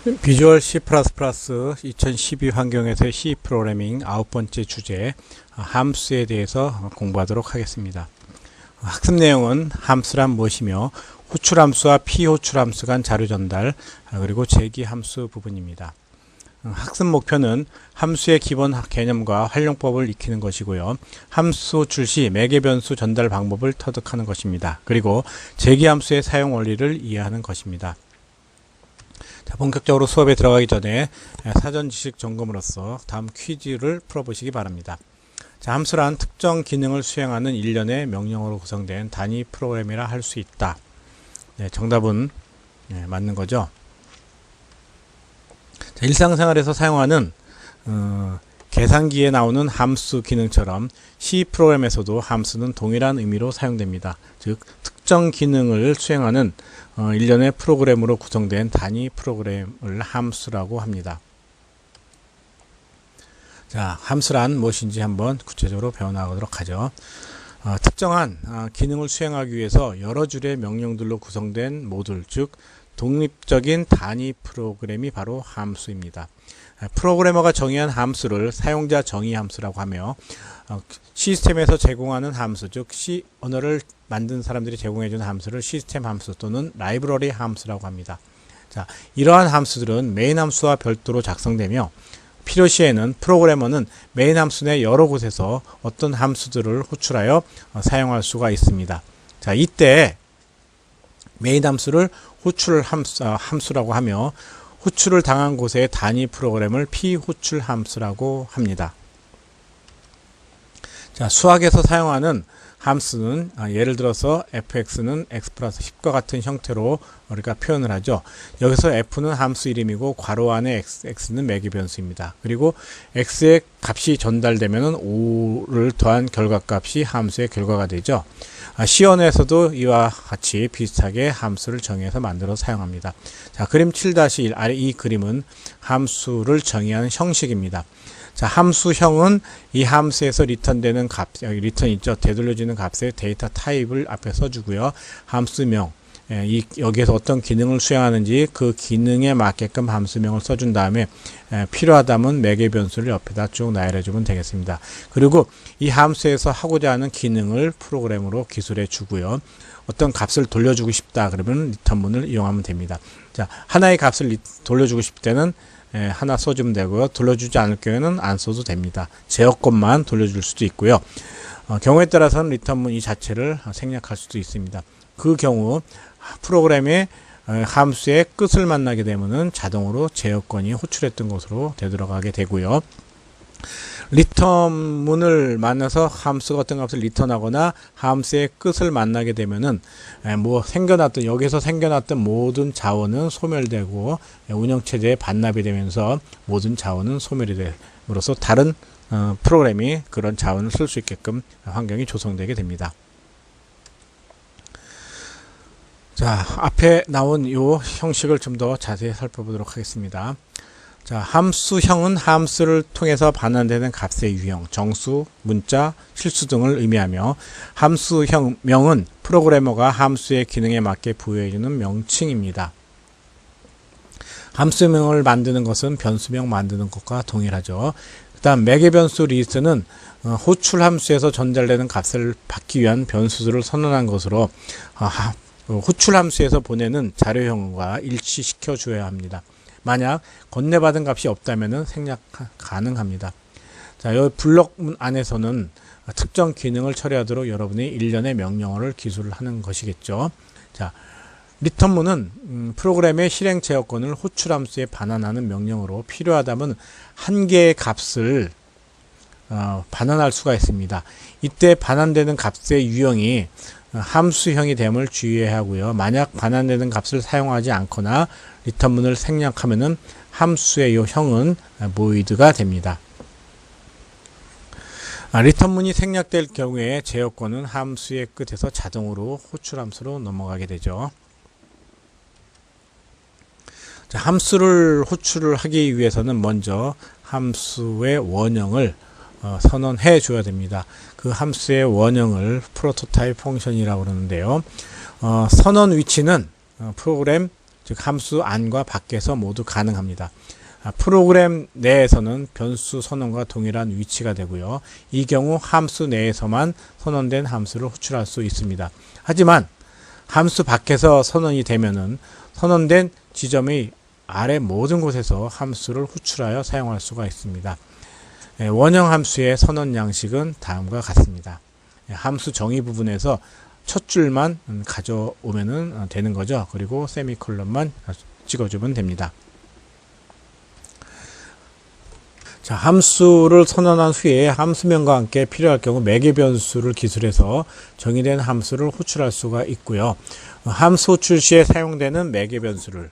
비주얼 C++ 2012 환경에서의 C 프로그래밍 9번째 주제 함수에 대해서 공부하도록 하겠습니다. 학습 내용은 함수란 무엇이며 호출함수와 피호출함수 간 자료 전달 그리고 제기함수 부분입니다. 학습 목표는 함수의 기본 개념과 활용법을 익히는 것이고요. 함수 출시 매개변수 전달 방법을 터득하는 것입니다. 그리고 제기함수의 사용 원리를 이해하는 것입니다. 자, 본격적으로 수업에 들어가기 전에 사전 지식 점검으로서 다음 퀴즈를 풀어보시기 바랍니다. 자, 함수란 특정 기능을 수행하는 일련의 명령어로 구성된 단위 프로그램이라 할 수 있다. 네, 정답은 맞는 거죠. 자, 일상생활에서 사용하는 계산기에 나오는 함수 기능처럼 C 프로그램에서도 함수는 동일한 의미로 사용됩니다. 즉 특정 기능을 수행하는 일련의 프로그램으로 구성된 단위 프로그램을 함수라고 합니다. 자, 함수란 무엇인지 한번 구체적으로 배워나가도록 하죠. 특정한 기능을 수행하기 위해서 여러 줄의 명령들로 구성된 모듈, 즉 독립적인 단위 프로그램이 바로 함수입니다. 프로그래머가 정의한 함수를 사용자 정의 함수라고 하며 시스템에서 제공하는 함수, 즉 C 언어를 만든 사람들이 제공해주는 함수를 시스템 함수 또는 라이브러리 함수라고 합니다. 자, 이러한 함수들은 메인 함수와 별도로 작성되며 필요시에는 프로그래머는 메인 함수 내 여러 곳에서 어떤 함수들을 호출하여 사용할 수가 있습니다. 자, 이때 메인 함수를 호출 함수라고 하며 호출을 당한 곳의 단위 프로그램을 피호출 함수라고 합니다. 자, 수학에서 사용하는 함수는 예를 들어서 fx는 x 플러스 10과 같은 형태로 우리가 표현을 하죠. 여기서 f는 함수 이름이고 괄호 안에 x는 매개변수입니다. 그리고 x의 값이 전달되면 5를 더한 결과값이 함수의 결과가 되죠. C 언어에서도 이와 같이 비슷하게 함수를 정의해서 만들어 사용합니다. 자, 그림 7-1 아래 이 그림은 함수를 정의하는 형식입니다. 자, 함수형은 이 함수에서 리턴되는 값, 여기 리턴 있죠. 되돌려지는 값의 데이터 타입을 앞에 써주고요. 함수명, 여기에서 어떤 기능을 수행하는지 그 기능에 맞게끔 함수명을 써준 다음에 필요하다면 매개변수를 옆에다 쭉 나열해주면 되겠습니다. 그리고 이 함수에서 하고자 하는 기능을 프로그램으로 기술해 주고요. 어떤 값을 돌려주고 싶다 그러면 리턴문을 이용하면 됩니다. 자, 하나의 값을 돌려주고 싶을 때는 하나 써주면 되고요. 돌려주지 않을 경우에는 안 써도 됩니다. 제어권만 돌려줄 수도 있고요. 경우에 따라서는 리턴문 이 자체를 생략할 수도 있습니다. 그 경우 프로그램의 함수의 끝을 만나게 되면은 자동으로 제어권이 호출했던 곳으로 되돌아가게 되고요. 리턴문을 만나서 함수가 어떤 값을 리턴하거나 함수의 끝을 만나게 되면은 여기서 생겨났던 모든 자원은 소멸되고 운영체제에 반납이 되면서 모든 자원은 소멸이 됨으로써 다른 프로그램이 그런 자원을 쓸 수 있게끔 환경이 조성되게 됩니다. 자, 앞에 나온 이 형식을 좀 더 자세히 살펴보도록 하겠습니다. 자, 함수형은 함수를 통해서 반환되는 값의 유형, 정수, 문자, 실수 등을 의미하며 함수형명은 프로그래머가 함수의 기능에 맞게 부여해주는 명칭입니다. 함수명을 만드는 것은 변수명 만드는 것과 동일하죠. 그 다음 매개변수 리스트는 호출 함수에서 전달되는 값을 받기 위한 변수들을 선언한 것으로 호출 함수에서 보내는 자료형과 일치시켜 줘야 합니다. 만약 건네받은 값이 없다면 생략 가능합니다. 자, 여기 블럭문 안에서는 특정 기능을 처리하도록 여러분이 일련의 명령어를 기술하는 것이겠죠. 자, 리턴문은 프로그램의 실행 제어권을 호출함수에 반환하는 명령어로 필요하다면 한 개의 값을 반환할 수가 있습니다. 이때 반환되는 값의 유형이 함수형이 됨을 주의해야 하고요. 만약 반환되는 값을 사용하지 않거나 리턴문을 생략하면은 함수의 이 형은 보이드가 됩니다. 리턴문이 생략될 경우에 제어권은 함수의 끝에서 자동으로 호출함수로 넘어가게 되죠. 자, 함수를 호출을 하기 위해서는 먼저 함수의 원형을 선언해 줘야 됩니다. 그 함수의 원형을 프로토타입 펑션이라고 그러는데요. 선언 위치는 프로그램 즉 함수 안과 밖에서 모두 가능합니다. 프로그램 내에서는 변수 선언과 동일한 위치가 되고요. 이 경우 함수 내에서만 선언된 함수를 호출할 수 있습니다. 하지만 함수 밖에서 선언이 되면은 선언된 지점의 아래 모든 곳에서 함수를 호출하여 사용할 수가 있습니다. 원형 함수의 선언 양식은 다음과 같습니다. 함수 정의 부분에서 첫 줄만 가져오면 되는 거죠. 그리고 세미콜론만 찍어주면 됩니다. 자, 함수를 선언한 후에 함수명과 함께 필요할 경우 매개 변수를 기술해서 정의된 함수를 호출할 수가 있고요. 함수 호출 시에 사용되는 매개 변수를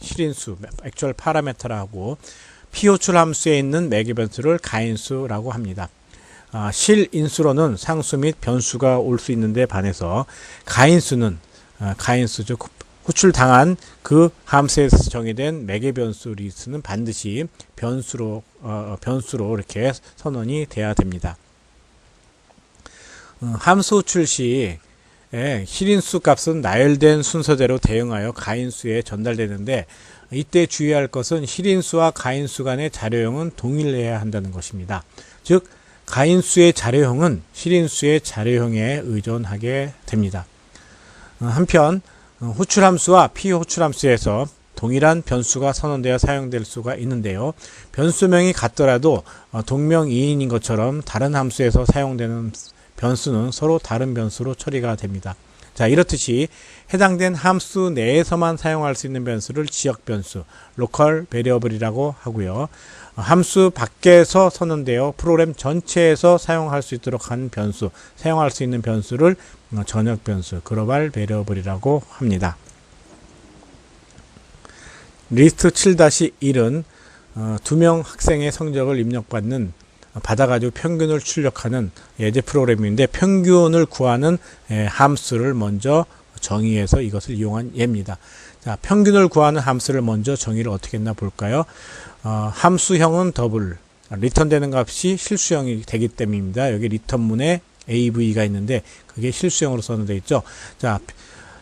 실인수, 액츄얼 파라메터라고, 피호출 함수에 있는 매개 변수를 가인수라고 합니다. 실인수로는 상수 및 변수가 올 수 있는데 반해서 가인수는 즉 호출당한 그 함수에서 정의된 매개 변수 리스트는 반드시 변수로 이렇게 선언이 돼야 됩니다. 함수 호출 시 실인수 값은 나열된 순서대로 대응하여 가인수에 전달되는데, 이때 주의할 것은 실인수와 가인수 간의 자료형은 동일해야 한다는 것입니다. 즉 가인수의 자료형은 실인수의 자료형에 의존하게 됩니다. 한편 호출함수와 피호출함수에서 동일한 변수가 선언되어 사용될 수가 있는데요. 변수명이 같더라도 동명이인인 것처럼 다른 함수에서 사용되는 변수는 서로 다른 변수로 처리가 됩니다. 자, 이렇듯이 해당된 함수 내에서만 사용할 수 있는 변수를 지역 변수, 로컬 베리어블이라고 하고요. 함수 밖에서 선언되어 프로그램 전체에서 사용할 수 있도록 한 변수, 사용할 수 있는 변수를 전역 변수, 글로벌 베리어블이라고 합니다. 리스트 7-1은 2명 학생의 성적을 받아가지고 평균을 출력하는 예제 프로그램인데, 평균을 구하는 함수를 먼저 정의해서 이것을 이용한 예입니다. 자, 평균을 구하는 함수를 먼저 정의를 어떻게 했나 볼까요? 함수형은 더블, 리턴되는 값이 실수형이 되기 때문입니다. 여기 리턴문에 AV가 있는데 그게 실수형으로 선언되어 있죠. 자,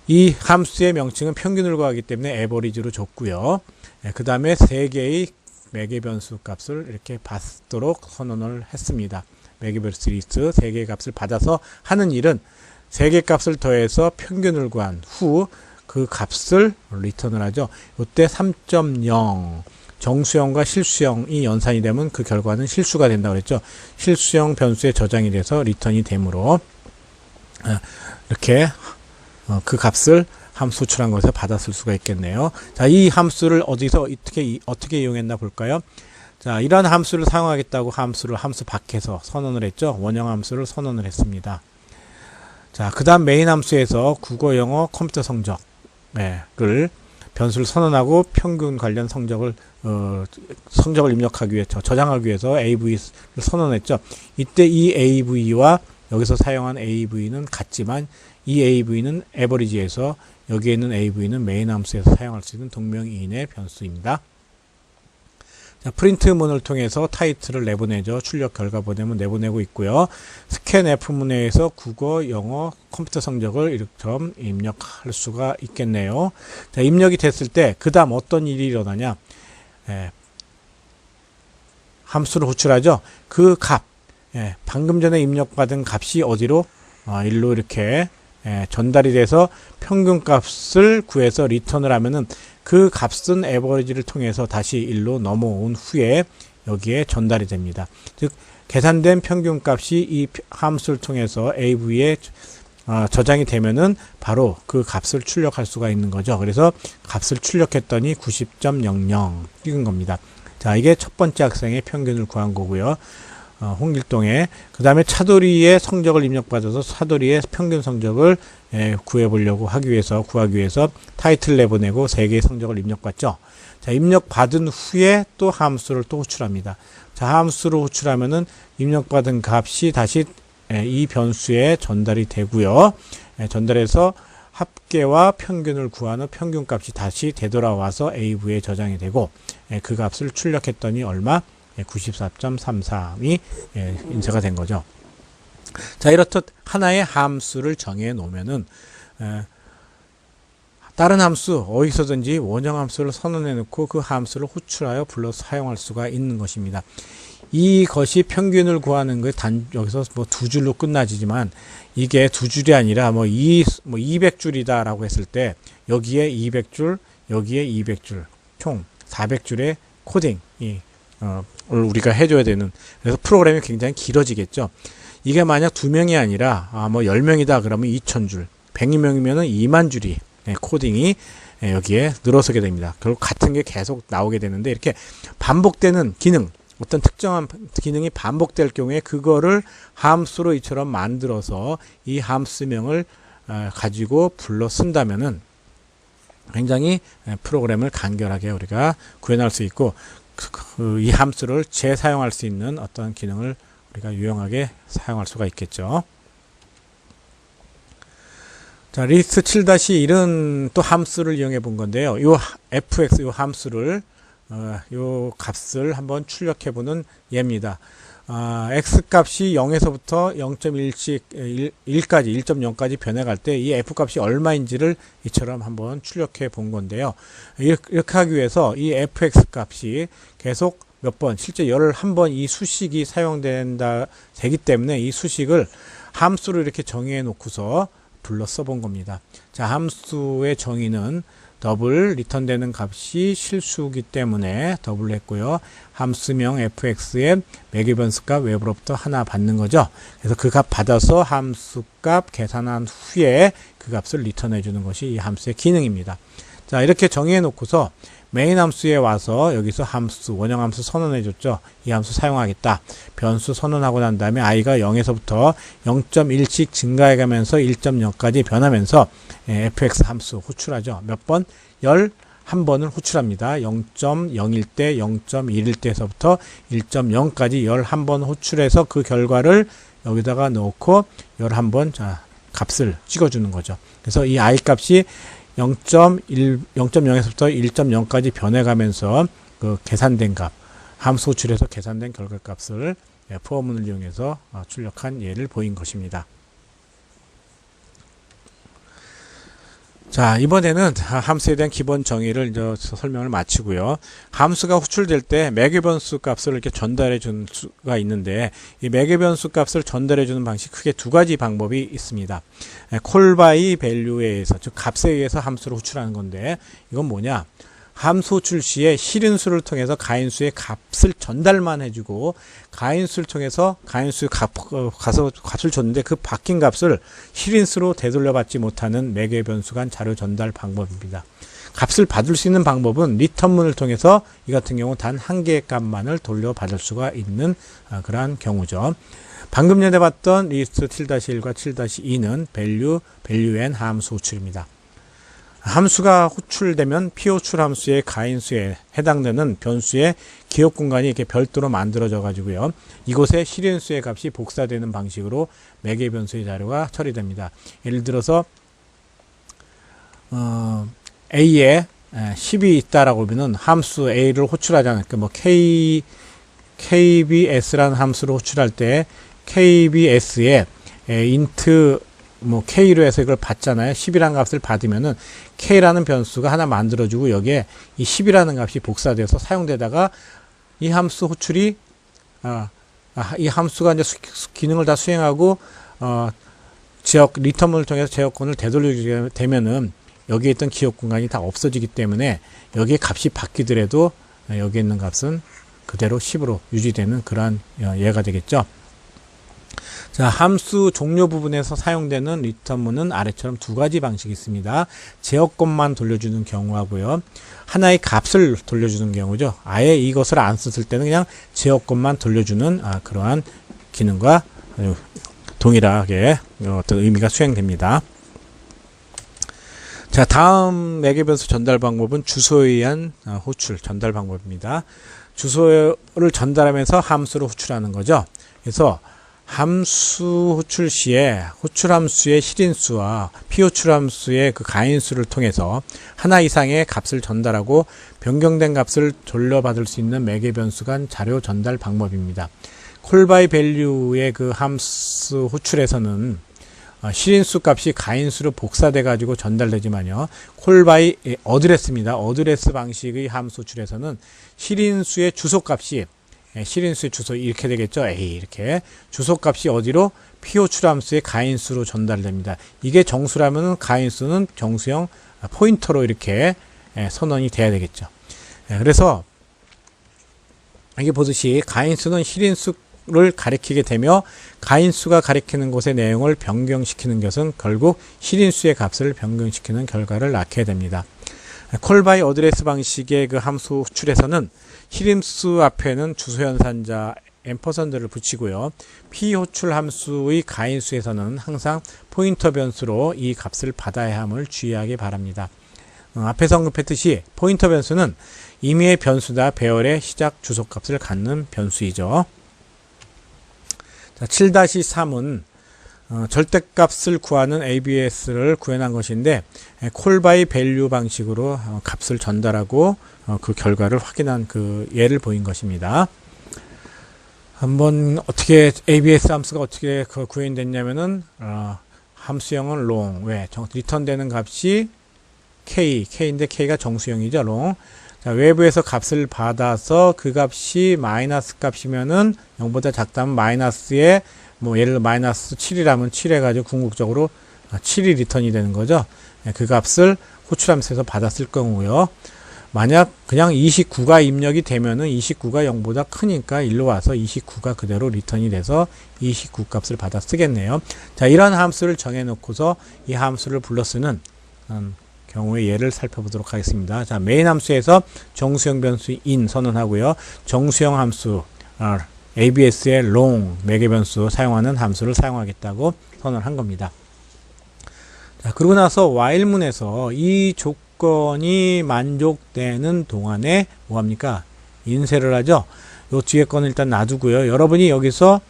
이 함수의 명칭은 평균을 구하기 때문에 에버리지로 줬고요. 그 다음에 3개의 매개 변수 값을 이렇게 받도록 선언을 했습니다. 매개 변수 리스트 3개의 값을 받아서 하는 일은 3개 값을 더해서 평균을 구한 후 그 값을 리턴을 하죠. 이때 3.0 정수형과 실수형이 연산이 되면 그 결과는 실수가 된다고 그랬죠. 실수형 변수에 저장이 돼서 리턴이 되므로 이렇게 그 값을 함수 호출한 것에서 받았을 수가 있겠네요. 자, 이 함수를 어떻게 이용했나 볼까요? 자, 이러한 함수를 사용하겠다고 함수 밖에서 선언을 했죠. 원형 함수를 선언을 했습니다. 자, 그 다음 메인 함수에서 국어, 영어, 컴퓨터 성적을 변수를 선언하고 평균 관련 성적을 입력하기 위해 저장하기 위해서 AV를 선언했죠. 이때 이 AV와 여기서 사용한 AV는 같지만 이 AV는 에버리지에서, 여기에 있는 AV는 메인 함수에서 사용할 수 있는 동명이인의 변수입니다. 자, 프린트문을 통해서 타이틀을 내보내죠. 출력 결과 보내면 내보내고 있고요. 스캔F문에서 국어, 영어, 컴퓨터 성적을 이렇게 입력할 수가 있겠네요. 자, 입력이 됐을 때 그 다음 어떤 일이 일어나냐? 함수를 호출하죠. 그 값, 방금 전에 입력받은 값이 어디로? 일로 이렇게 전달이 돼서 평균값을 구해서 리턴을 하면은 그 값은 에버리지를 통해서 다시 일로 넘어온 후에 여기에 전달이 됩니다. 즉 계산된 평균값이 이 함수를 통해서 AV에 저장이 되면은 바로 그 값을 출력할 수가 있는 거죠. 그래서 값을 출력했더니 90.00 찍은 겁니다. 자, 이게 첫 번째 학생의 평균을 구한 거고요. 홍길동에, 그 다음에 차돌이의 성적을 입력받아서 차돌이의 평균 성적을 구하기 위해서 타이틀 내보내고 3개의 성적을 입력받죠. 자, 입력받은 후에 또 함수를 또 호출합니다. 자, 함수를 호출하면은 입력받은 값이 다시 이 변수에 전달이 되고요. 전달해서 합계와 평균을 구하는 평균값이 다시 되돌아와서 AV에 저장이 되고, 그 값을 출력했더니 얼마? 94.33이 인쇄가 된 거죠. 자, 이렇듯 하나의 함수를 정해 놓으면은 다른 함수 어디서든지 원형 함수를 선언해 놓고 그 함수를 호출하여 불러서 사용할 수가 있는 것입니다. 이것이 평균을 구하는 게 여기서 뭐 두 줄로 끝나지만 이게 두 줄이 아니라 200줄이다라고 했을 때 여기에 200줄, 여기에 200줄, 총 400줄의 코딩이 우리가 해줘야 되는, 그래서 프로그램이 굉장히 길어지겠죠. 이게 만약 2명이 아니라 10명이다 그러면 2000줄, 100명이면 2만 줄이 코딩이 여기에 늘어서게 됩니다. 결국 같은 게 계속 나오게 되는데, 이렇게 반복되는 기능, 어떤 특정한 기능이 반복될 경우에 그거를 함수로 이처럼 만들어서 이 함수명을 가지고 불러 쓴다면은 굉장히 프로그램을 간결하게 우리가 구현할 수 있고, 이 함수를 재사용할 수 있는 어떤 기능을 우리가 유용하게 사용할 수가 있겠죠. 자, 리스트 7-1은 또 함수를 이용해 본 건데요. 이 fx, 이 함수를 요 값을 한번 출력해 보는 예입니다. x 값이 0에서부터 1.0까지 변해갈 때 이 f 값이 얼마인지를 이처럼 한번 출력해 본 건데요. 이렇게 하기 위해서 이 fx 값이 계속 몇 번, 실제 11번 이 수식이 되기 때문에 이 수식을 함수로 이렇게 정의해 놓고서 불러 써본 겁니다. 자, 함수의 정의는 더블 리턴되는 값이 실수이기 때문에 더블 했고요. 함수명 fx의 매개변수값 외부로부터 하나 받는 거죠. 그래서 그 값 받아서 함수값 계산한 후에 그 값을 리턴해 주는 것이 이 함수의 기능입니다. 자, 이렇게 정의해 놓고서 메인 함수에 와서 여기서 함수, 원형 함수 선언해 줬죠. 이 함수 사용하겠다. 변수 선언하고 난 다음에 i가 0에서부터 0.1씩 증가해 가면서 1.0까지 변하면서 fx 함수 호출하죠. 몇 번? 11번을 호출합니다. 0.0일 때, 0.1일 때에서부터 1.0까지 11번 호출해서 그 결과를 여기다가 넣고 11번 값을 찍어주는 거죠. 그래서 이 i 값이 0.0에서부터 1.0까지 변해가면서 그 계산된 값, 함수 호출해서 계산된 결과값을 포어문을 이용해서 출력한 예를 보인 것입니다. 자, 이번에는 함수에 대한 기본 정의를 이제 설명을 마치고요. 함수가 호출될 때 매개변수 값을 이렇게 전달해 줄 수가 있는데, 이 매개변수 값을 전달해 주는 방식 크게 두 가지 방법이 있습니다. call by value에 의해서, 즉 값에 의해서 함수를 호출하는 건데, 이건 뭐냐? 함수 호출 시에 실인수를 통해서 가인수의 값을 전달만 해주고, 가인수를 통해서 가인수 값을 줬는데 그 바뀐 값을 실인수로 되돌려받지 못하는 매개변수 간 자료 전달 방법입니다. 값을 받을 수 있는 방법은 리턴문을 통해서 이 같은 경우 단 한 개의 값만을 돌려받을 수가 있는 그러한 경우죠. 방금 전에 봤던 리스트 7-1과 7-2는 value and 함수 호출입니다. 함수가 호출되면 피호출 함수의 가인수에 해당되는 변수의 기억 공간이 이렇게 별도로 만들어져 가지고요. 이곳에 실인수의 값이 복사되는 방식으로 매개 변수의 자료가 처리됩니다. 예를 들어서 A에 10이 있다라고 하면은 함수 A를 호출하잖아요. 그러니까 KBS라는 함수를 호출할 때 KBS에 int K로 해서 이걸 받잖아요. 10이라는 값을 받으면은 K라는 변수가 하나 만들어주고 여기에 이 10이라는 값이 복사돼서 사용되다가 이 함수 호출이, 이 함수가 이제 기능을 다 수행하고, 리턴문을 통해서 제어권을 되돌리게 되면은 여기에 있던 기억 공간이 다 없어지기 때문에 여기에 값이 바뀌더라도 여기 있는 값은 그대로 10으로 유지되는 그러한 예가 되겠죠. 자, 함수 종료 부분에서 사용되는 리턴문은 아래처럼 두 가지 방식이 있습니다. 제어권만 돌려주는 경우하고요. 하나의 값을 돌려주는 경우죠. 아예 이것을 안 썼을 때는 그냥 제어권만 돌려주는 그러한 기능과 동일하게 어떤 의미가 수행됩니다. 자, 다음 매개변수 전달 방법은 주소에 의한 호출 전달 방법입니다. 주소를 전달하면서 함수를 호출하는 거죠. 그래서 함수 호출 시에 호출 함수의 실인수와 피호출 함수의 그 가인수를 통해서 하나 이상의 값을 전달하고 변경된 값을 돌려받을 수 있는 매개변수 간 자료 전달 방법입니다. call by value의 그 함수 호출에서는 실인수 값이 가인수로 복사돼 가지고 전달되지만요. call by 어드레스입니다. 어드레스 방식의 함수 줄에서는 실인수의 주소값이 실인수의 주소 이렇게 되겠죠. A 이렇게 주소값이 어디로 PO출 함수의 가인수로 전달됩니다. 이게 정수라면은 가인수는 정수형 포인터로 이렇게 선언이 돼야 되겠죠. 그래서 여기 보듯이 가인수는 실인수를 가리키게 되며 가인수가 가리키는 곳의 내용을 변경시키는 것은 결국 실인수의 값을 변경시키는 결과를 낳게 됩니다. call by address 방식의 그 함수 호출에서는 실인수 앞에는 주소 연산자 앰퍼선드를 붙이고요. p 호출 함수의 가인수에서는 항상 포인터 변수로 이 값을 받아야 함을 주의하기 바랍니다. 앞에서 언급했듯이 포인터 변수는 임의의 변수다 배열의 시작 주소값을 갖는 변수이죠. 자, 7-3은 절대값을 구하는 ABS를 구현한 것인데 call by value 방식으로 값을 전달하고 그 결과를 확인한 그 예를 보인 것입니다. 한번 어떻게 ABS 함수가 어떻게 구현됐냐면은 함수형은 long 왜 리턴되는 값이 k인데 k가 정수형이죠. long. 자, 외부에서 값을 받아서 그 값이 마이너스 값이면은 0보다 작다면 마이너스에 뭐 예를 들어 마이너스 7이라면 7 해가지고 궁극적으로 7이 리턴이 되는 거죠. 그 값을 호출함수에서 받았을 경우고요. 만약 그냥 29가 입력이 되면은 29가 0보다 크니까 일로 와서 29가 그대로 리턴이 돼서 29 값을 받아 쓰겠네요. 자, 이런 함수를 정해 놓고서 이 함수를 불러 쓰는 경우의 예를 살펴보도록 하겠습니다. 자, 메인 함수에서 정수형 변수 in 선언하고요. 정수형 함수 ABS의 long 매개 변수 사용하는 함수를 사용하겠다고 선언한 겁니다. 자, 그러고 나서 while문에서 이 조건이 만족되는 동안에 뭐합니까? 인쇄를 하죠. 요 뒤에 거는 일단 놔두고요. 여러분이 여기서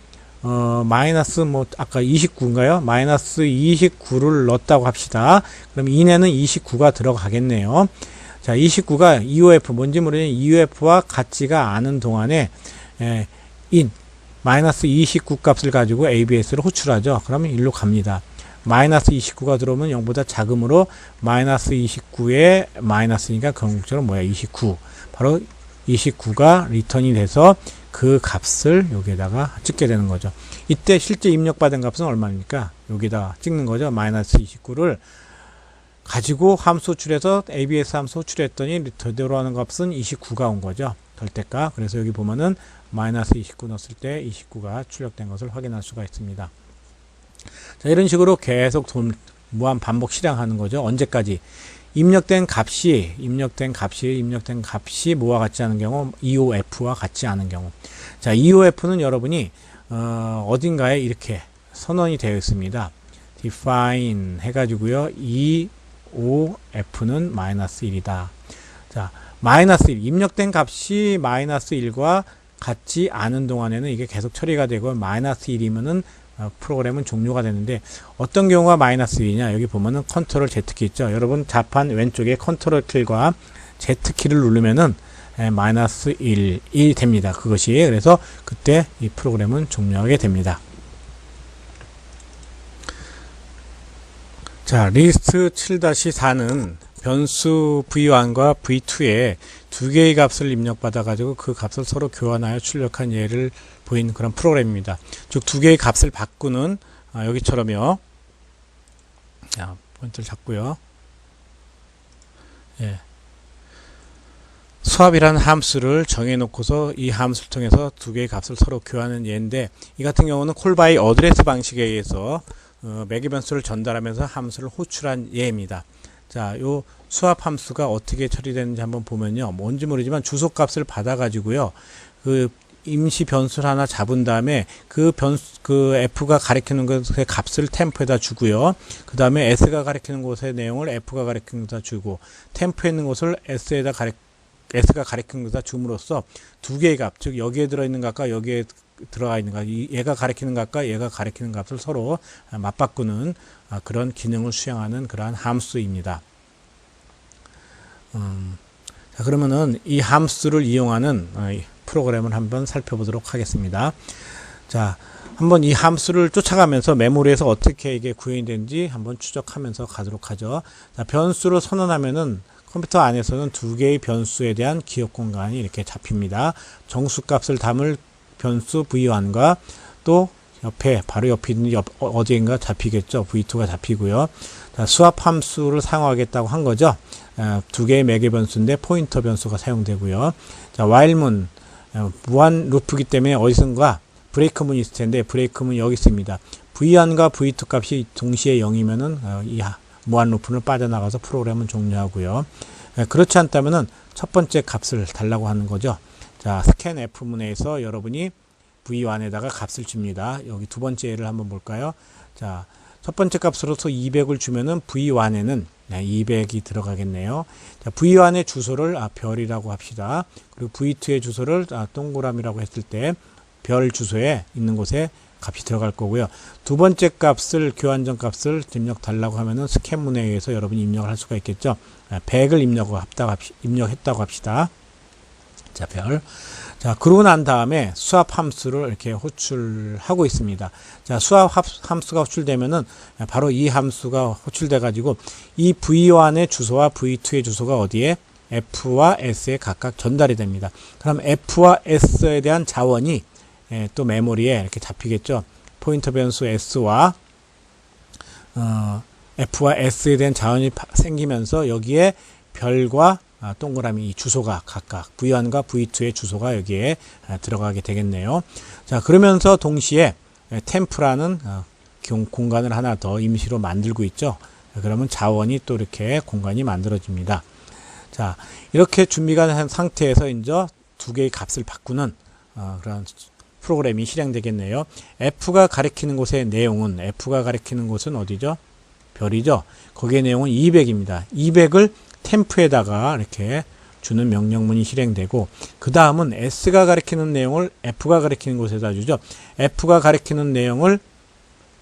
마이너스 뭐 아까 29인가요? 마이너스 29를 넣었다고 합시다. 그럼 in에는 29가 들어가겠네요. 자, 29가 EOF 뭔지 모르는 EOF와 같지가 않은 동안에 in 마이너스 29 값을 가지고 ABS를 호출하죠. 그러면 일로 갑니다. 마이너스 29가 들어오면 0보다 작으므로 마이너스 29에 마이너스니까 궁극적으로 뭐야? 29. 바로 29가 리턴이 돼서 그 값을 여기에다가 찍게 되는 거죠. 이때 실제 입력받은 값은 얼마입니까? 여기다 찍는 거죠. 마이너스 29를 가지고 함수 호출해서 ABS 함수 호출했더니 되돌아오는 값은 29가 온 거죠. 절대값. 그래서 여기 보면은 마이너스 29 넣었을 때 29가 출력된 것을 확인할 수가 있습니다. 자, 이런 식으로 계속 무한 반복 실행하는 거죠. 언제까지? 입력된 값이 뭐와 같지 않은 경우, EOF와 같지 않은 경우. 자, EOF는 여러분이 어딘가에 이렇게 선언이 되어 있습니다. define 해가지고요. EOF는 마이너스 1이다. 자, 마이너스 1 입력된 값이 마이너스 1과 같지 않은 동안에는 이게 계속 처리가 되고 마이너스 1이면은 프로그램은 종료가 되는데 어떤 경우가 마이너스 1이냐 여기 보면은 컨트롤 Z키 있죠. 여러분 자판 왼쪽에 컨트롤 킬과 Z키를 누르면은 마이너스 1이 됩니다. 그것이 그래서 그때 이 프로그램은 종료하게 됩니다. 자, 리스트 7-4는 변수 v1과 v2에 두 개의 값을 입력받아 가지고 그 값을 서로 교환하여 출력한 예를 보인 그런 프로그램입니다. 즉 두 개의 값을 바꾸는 여기처럼요. 자, 포인트를 잡고요. 예. 수압이라는 함수를 정해 놓고서 이 함수를 통해서 두 개의 값을 서로 교환하는 예인데 이 같은 경우는 call by address 방식에 의해서 매개 변수를 전달하면서 함수를 호출한 예입니다. 자, 요 수압 함수가 어떻게 처리되는지 한번 보면요. 뭔지 모르지만 주소 값을 받아 가지고요. 그 임시 변수를 하나 잡은 다음에 그 F가 가리키는 것의 값을 템프에다 주고요. 그 다음에 S가 가리키는 곳의 내용을 F가 가리키는 곳에다 주고 템프에 있는 것을 S가 가리키는 것에다 줌으로써 두 개의 값, 즉 여기에 들어있는 값과 여기에 들어가 있는 값, 얘가 가리키는 값과 얘가 가리키는 값을 서로 맞바꾸는 그런 기능을 수행하는 그러한 함수입니다. 자, 그러면은 이 함수를 이용하는 프로그램을 한번 살펴보도록 하겠습니다. 자, 한번 이 함수를 쫓아가면서 메모리에서 어떻게 이게 구현이 되는지 한번 추적하면서 가도록 하죠. 자, 변수로 선언하면은 컴퓨터 안에서는 두 개의 변수에 대한 기억 공간이 이렇게 잡힙니다. 정수값을 담을 변수 v1과 또 옆에 바로 옆에 있는 어디인가 잡히겠죠. v2가 잡히고요. 자, 수압 함수를 사용하겠다고 한 거죠. 두 개의 매개 변수인데 포인터 변수가 사용되고요. 자, while문 무한 루프이기 때문에 어디선가 브레이크문이 있을 텐데 브레이크문이 여기 있습니다. v1과 v2 값이 동시에 0이면은 이 무한 루프를 빠져나가서 프로그램은 종료하고요. 그렇지 않다면은 첫 번째 값을 달라고 하는 거죠. 자, 스캔 F문에서 여러분이 v1에다가 값을 줍니다. 여기 두 번째 예를 한번 볼까요? 자, 첫 번째 값으로서 200을 주면은 v1에는 200이 들어가겠네요. 자, v1의 주소를 별이라고 합시다. 그리고 v2의 주소를 동그라미라고 했을 때 별 주소에 있는 곳에 값이 들어갈 거고요. 두 번째 값을 교환전 값을 입력 달라고 하면은 스캔문에 의해서 여러분이 입력을 할 수가 있겠죠. 100을 입력했다고 합시다. 자, 별. 자, 그러고 난 다음에 수압 함수를 이렇게 호출하고 있습니다. 자, 수압 함수가 호출되면은 바로 이 함수가 호출돼 가지고 이 v1의 주소와 v2의 주소가 어디에 f와 s에 각각 전달이 됩니다. 그럼 f와 s에 대한 자원이 또 메모리에 이렇게 잡히겠죠. 포인터 변수 s와 f와 s에 대한 자원이 생기면서 여기에 별과 동그라미 이 주소가 각각 v1과 v2의 주소가 여기에 들어가게 되겠네요. 자, 그러면서 동시에 템프라는 공간을 하나 더 임시로 만들고 있죠. 그러면 자원이 또 이렇게 공간이 만들어집니다. 자, 이렇게 준비가 된 상태에서 이제 두 개의 값을 바꾸는 그런 프로그램이 실행되겠네요. F가 가리키는 곳의 내용은 F가 가리키는 곳은 어디죠? 별이죠. 거기의 내용은 200입니다. 200을 템프에다가 이렇게 주는 명령문이 실행되고 그 다음은 S가 가리키는 내용을 F가 가리키는 곳에다 주죠. F가 가리키는 내용을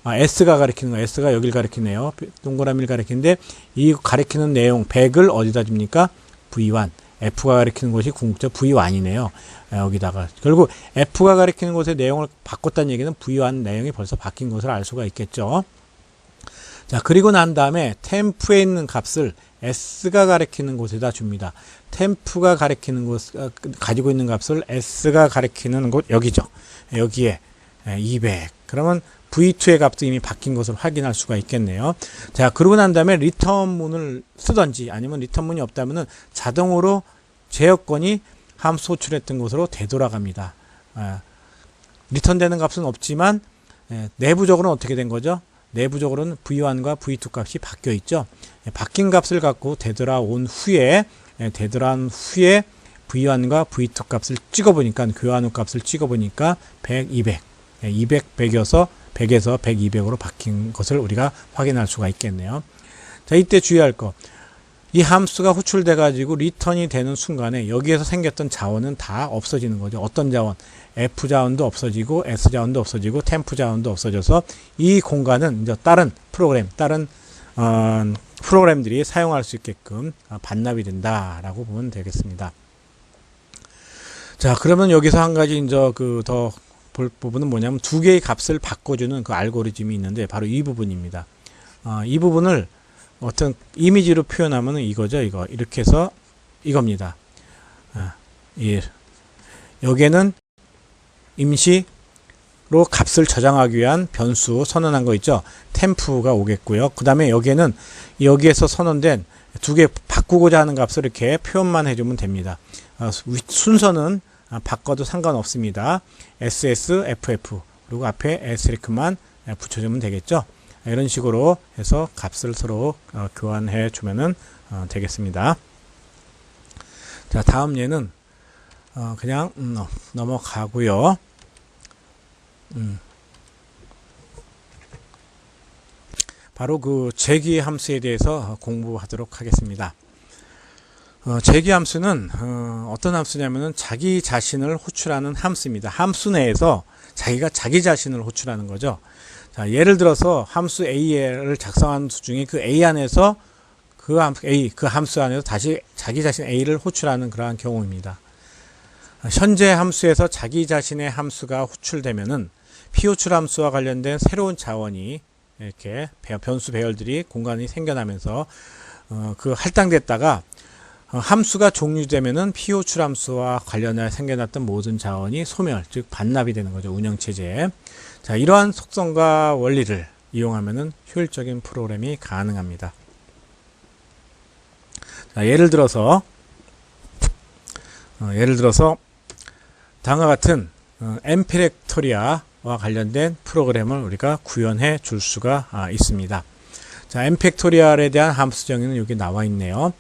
S가 가리키는 거, S가 여길 가리키네요. 동그라미를 가리키는데 이 가리키는 내용 100을 어디다 줍니까? V1. F가 가리키는 곳이 궁극적 V1이네요. 여기다가 결국 F가 가리키는 곳의 내용을 바꿨다는 얘기는 V1 내용이 벌써 바뀐 것을 알 수가 있겠죠. 자, 그리고 난 다음에 템프에 있는 값을 S가 가리키는 곳에다 줍니다. 템프가 가리키는 곳 가지고 있는 값을 S가 가리키는 곳 여기죠. 여기에 200. 그러면 V2의 값도 이미 바뀐 것을 확인할 수가 있겠네요. 자, 그러고 난 다음에 리턴문을 쓰던지 아니면 리턴문이 없다면은 자동으로 제어권이 함수 호출했던 곳으로 되돌아갑니다. 리턴되는 값은 없지만 내부적으로는 어떻게 된 거죠? 내부적으로는 V1과 V2 값이 바뀌어 있죠. 바뀐 값을 갖고 되돌아온 후에 V1과 V2 값을 찍어보니까 교환 후 값을 찍어보니까 100, 200, 200, 100이어서 100에서 100, 200으로 바뀐 것을 우리가 확인할 수가 있겠네요. 자, 이때 주의할 거. 이 함수가 호출돼 가지고 리턴이 되는 순간에 여기에서 생겼던 자원은 다 없어지는 거죠. 어떤 자원? F 자원도 없어지고 S 자원도 없어지고 템프 자원도 없어져서 이 공간은 이제 다른 프로그램들이 사용할 수 있게끔 반납이 된다라고 보면 되겠습니다. 자, 그러면 여기서 한 가지 이제 더 볼 부분은 뭐냐면 두 개의 값을 바꿔주는 그 알고리즘이 있는데 바로 이 부분입니다. 이 부분을 어떤 이미지로 표현하면 이거죠. 이렇게 해서 이겁니다. 여기에는 임시로 값을 저장하기 위한 변수 선언한 거 있죠. 템프가 오겠고요. 그 다음에 여기에서 선언된 두 개 바꾸고자 하는 값을 이렇게 표현만 해주면 됩니다. 순서는 바꿔도 상관없습니다. SS, FF 그리고 앞에 에스테리크만 붙여주면 되겠죠. 이런 식으로 해서 값을 서로 교환해 주면은 되겠습니다. 자, 다음 예는 그냥 넘어가고요. 바로 그 제기 함수에 대해서 공부하도록 하겠습니다. 제기 함수는 어떤 함수냐면은 자기 자신을 호출하는 함수입니다. 함수 내에서 자기가 자기 자신을 호출하는 거죠. 자, 예를 들어서 함수 A를 작성한 수 중에 그 A 안에서 그 함수 안에서 다시 자기 자신 A를 호출하는 그러한 경우입니다. 현재 함수에서 자기 자신의 함수가 호출되면은 피호출 함수와 관련된 새로운 자원이 이렇게 변수 배열들이 공간이 생겨나면서 그 할당됐다가 함수가 종료되면은 피호출 함수와 관련해 생겨났던 모든 자원이 소멸, 즉 반납이 되는 거죠. 운영체제에. 자, 이러한 속성과 원리를 이용하면은 효율적인 프로그램이 가능합니다. 자, 예를 들어서 다음과 같은 엠피렉토리아와 관련된 프로그램을 우리가 구현해 줄 수가 있습니다. 자, 엠팩토리얼에 대한 함수 정의는 여기 나와 있네요.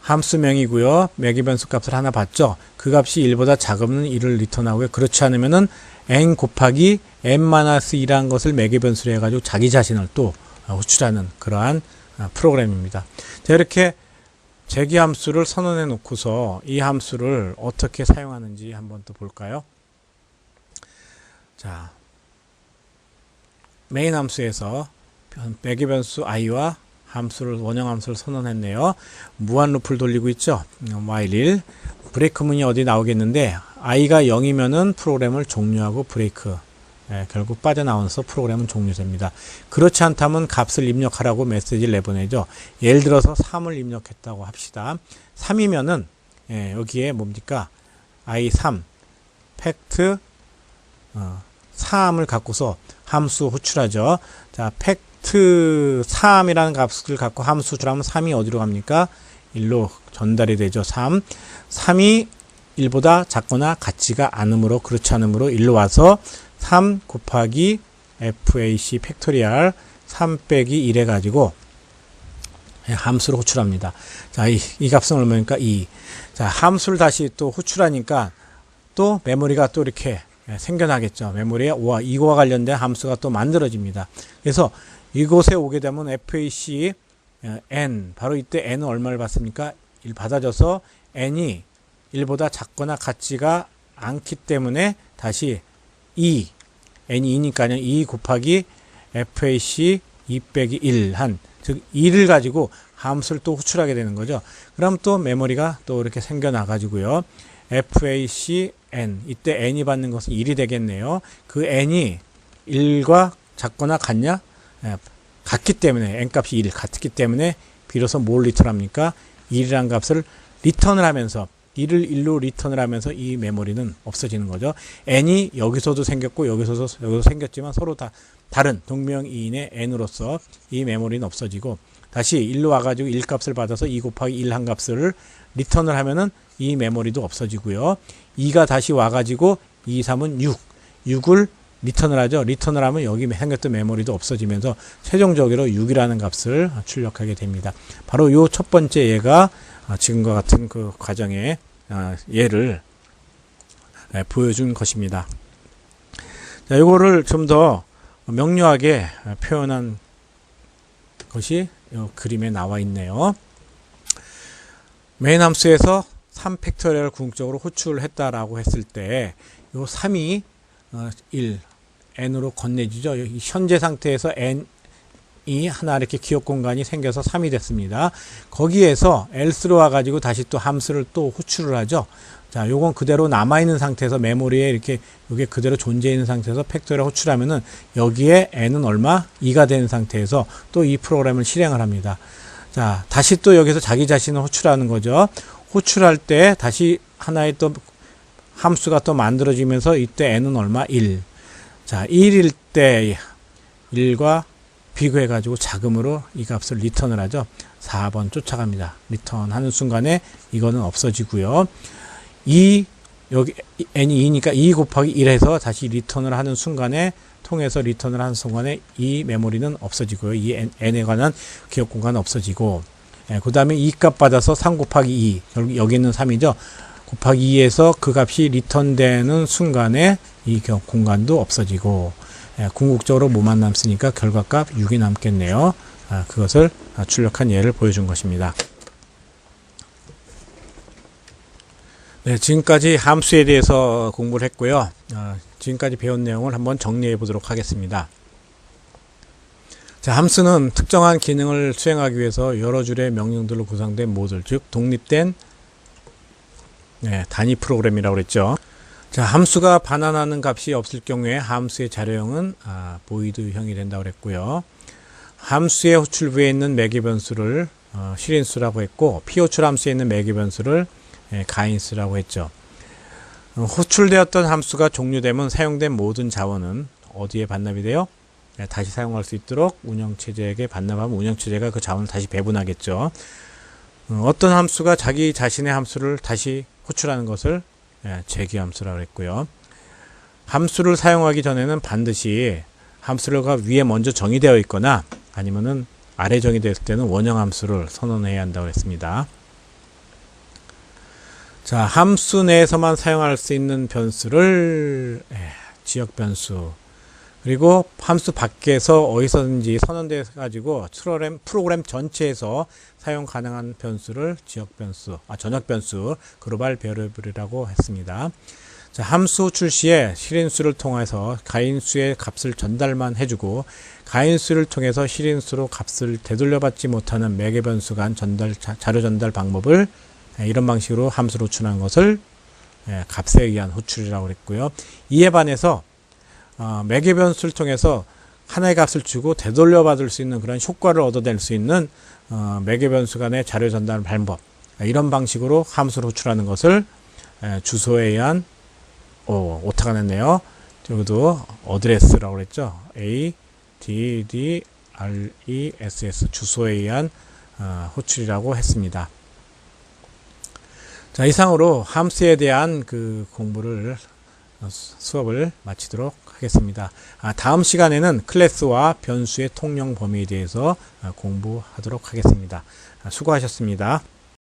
함수명이고요. 매기변수 값을 하나 받죠. 그 값이 1보다 작으면 1을 리턴하고요. 그렇지 않으면은 n 곱하기 n-2라는 것을 매기변수로 해가지고 자기 자신을 또 호출하는 그러한 프로그램입니다. 자, 이렇게 재기함수를 선언해 놓고서 이 함수를 어떻게 사용하는지 한번 또 볼까요? 자, 메인 함수에서 매기변수 i와 원형함수를 선언했네요. 무한 루프를 돌리고 있죠. while 1 브레이크 문이 어디 나오겠는데 i가 0이면은 프로그램을 종료하고 브레이크 결국 빠져나와서 프로그램은 종료됩니다. 그렇지 않다면 값을 입력하라고 메시지를 내보내죠. 예를 들어서 3을 입력했다고 합시다. 3이면은 여기에 뭡니까? i3 팩트 3을 갖고서 함수 호출하죠. 자, 팩트 3이라는 값을 갖고 함수 호출하면 3이 어디로 갑니까? 1로 전달이 되죠. 3이 1보다 작거나 같지가 않으므로, 그렇지 않으므로 1로 와서 3 곱하기 FAC 팩토리얼 3 빼기 1 해가지고 함수를 호출합니다. 자, 이 값은 얼마니까 2. 자, 함수를 다시 또 호출하니까 또 메모리가 또 이렇게 생겨나겠죠. 메모리에 이거와 관련된 함수가 또 만들어집니다. 그래서 이곳에 오게 되면 FAC n, 바로 이때 n은 얼마를 받습니까? 1 받아줘서 n이 1보다 작거나 같지가 않기 때문에 다시 2, n이 2니까요. 2 곱하기 FAC 2 빼기 1 즉 2를 가지고 함수를 또 호출하게 되는 거죠. 그럼 또 메모리가 또 이렇게 생겨나 가지고요. FAC n, 이때 n이 받는 것은 1이 되겠네요. 그 n이 1과 작거나 같냐? 같기 때문에 n값이 1 같기 때문에 비로소 뭘 리턴합니까? 1이라는 값을 리턴을 하면서 1을 1로 리턴을 하면서 이 메모리는 없어지는 거죠. n이 여기서도 생겼고 여기서도 생겼지만 서로 다 다른 동명이인의 n으로서 이 메모리는 없어지고 다시 1로 와가지고 1 값을 받아서 2 곱하기 1 한 값을 리턴을 하면은 이 메모리도 없어지고요. 2가 다시 와가지고 2, 3은 6을 리턴을 하죠. 리턴을 하면 여기 생겼던 메모리도 없어지면서 최종적으로 6이라는 값을 출력하게 됩니다. 바로 이 첫 번째 예가 지금과 같은 그 과정의 예를 보여준 것입니다. 자, 이거를 좀 더 명료하게 표현한 것이 이 그림에 나와 있네요. 메인 함수에서 3팩토리얼 궁극적으로 호출을 했다라고 했을 때 이 3이 1 n으로 건네지죠. 현재 상태에서 n이 하나 이렇게 기억 공간이 생겨서 3이 됐습니다. 거기에서 else로 와가지고 다시 또 함수를 또 호출을 하죠. 자, 요건 그대로 남아있는 상태에서 메모리에 이렇게 요게 그대로 존재해 있는 상태에서 팩토리얼 호출하면은 여기에 n은 얼마? 2가 된 상태에서 또 이 프로그램을 실행을 합니다. 자, 다시 또 여기서 자기 자신을 호출하는 거죠. 호출할 때 다시 하나의 또 함수가 또 만들어지면서 이때 n은 얼마? 1. 자, 1일 때 1과 비교해 가지고 작음으로 이 값을 리턴을 하죠. 4번 쫓아갑니다. 리턴하는 순간에 이거는 없어지고요. 여기 n이 2니까 2 곱하기 1 해서 다시 리턴을 하는 순간에 통해서 리턴을 하는 순간에 이 메모리는 없어지고요. 이 n에 관한 기억 공간은 없어지고, 그 다음에 이 값 받아서 3 곱하기 2, 결국 여기 있는 3이죠. 곱하기 2에서 그 값이 리턴되는 순간에 이 기억 공간도 없어지고, 궁극적으로 뭐만 남습니까? 결과값 6이 남겠네요. 그것을 출력한 예를 보여준 것입니다. 네, 지금까지 함수에 대해서 공부를 했고요. 지금까지 배운 내용을 한번 정리해 보도록 하겠습니다. 자, 함수는 특정한 기능을 수행하기 위해서 여러 줄의 명령들로 구성된 모듈, 즉 독립된 단위 프로그램이라고 그랬죠. 자, 함수가 반환하는 값이 없을 경우에 함수의 자료형은 보이드형이 된다고 그랬고요. 함수의 호출부에 있는 매개변수를 실인수라고 했고, 피호출 함수에 있는 매개변수를 가인수라고 했죠. 호출되었던 함수가 종료되면 사용된 모든 자원은 어디에 반납이 돼요? 다시 사용할 수 있도록 운영체제에게 반납하면 운영체제가 그 자원을 다시 배분하겠죠. 어떤 함수가 자기 자신의 함수를 다시 호출하는 것을 재기함수라고 했고요. 함수를 사용하기 전에는 반드시 함수가 위에 먼저 정의되어 있거나 아니면은 아래 정의되었을 때는 원형함수를 선언해야 한다고 했습니다. 자, 함수 내에서만 사용할 수 있는 변수를 지역변수, 그리고 함수 밖에서 어디서든지 선언되어 가지고 프로그램 전체에서 사용 가능한 변수를 전역변수, 글로벌 베리어블이라고 했습니다. 자, 함수 호출 시에 실인수를 통해서 가인수의 값을 전달만 해주고 가인수를 통해서 실인수로 값을 되돌려받지 못하는 매개변수 간 자료 전달 방법을 이런 방식으로 함수로 호출한 것을 값에 의한 호출이라고 그랬고요. 이에 반해서 매개변수를 통해서 하나의 값을 주고 되돌려받을 수 있는 그런 효과를 얻어낼 수 있는 매개변수 간의 자료 전달 방법, 이런 방식으로 함수를 호출하는 것을 주소에 의한 오타가 냈네요. 여기도 어드레스라고 그랬죠. address 주소에 의한 호출이라고 했습니다. 자, 이상으로 함수에 대한 그 수업을 마치도록 하겠습니다. 다음 시간에는 클래스와 변수의 통용 범위에 대해서 공부하도록 하겠습니다. 수고하셨습니다.